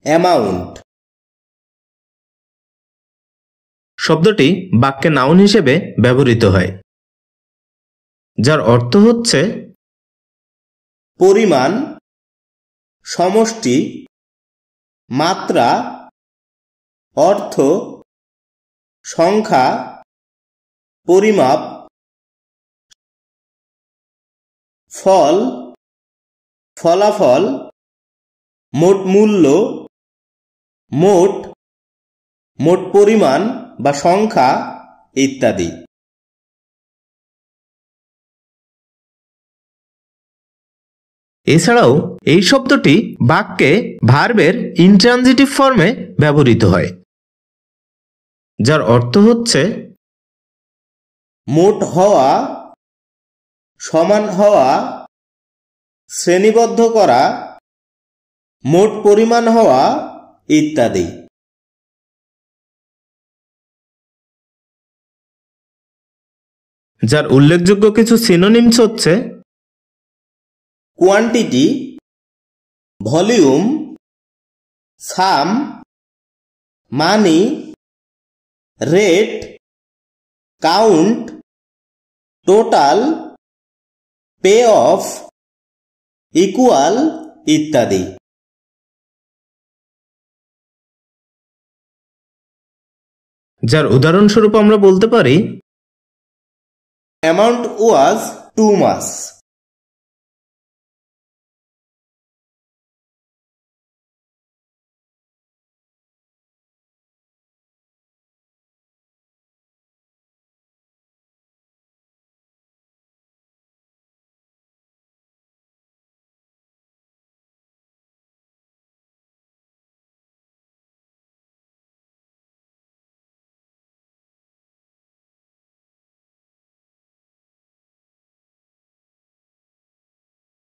Amount শব্দটি বাক্যে noun হিসেবে ব্যবহৃত হয়, যার অর্থ হচ্ছে পরিমাণ, সমষ্টি, মাত্রা, অর্থ, সংখ্যা, পরিমাপ, ফল, ফলাফল, মোট মূল্য, মোট, মোট পরিমাণ বা সংখ্যা ইত্যাদি। এছাড়াও এই শব্দটি বাক্যে ভার্বের ইনট্রানজিটিভ ফর্মে ব্যবহৃত হয়, যার অর্থ হচ্ছে মোট হওয়া, সমান হওয়া, শ্রেণীবদ্ধ করা, মোট পরিমাণ হওয়া ইত্যাদি। যার উল্লেখযোগ্য কিছু সিনোনিমস হচ্ছে কোয়ান্টিটি, ভলিউম, সাম, মানি, rate, count, total, pay off, equal ইত্যাদি। যার উদাহরণস্বরূপ আমরা বলতে পারি অ্যামাউন্ট ওয়াজ 2 মাস।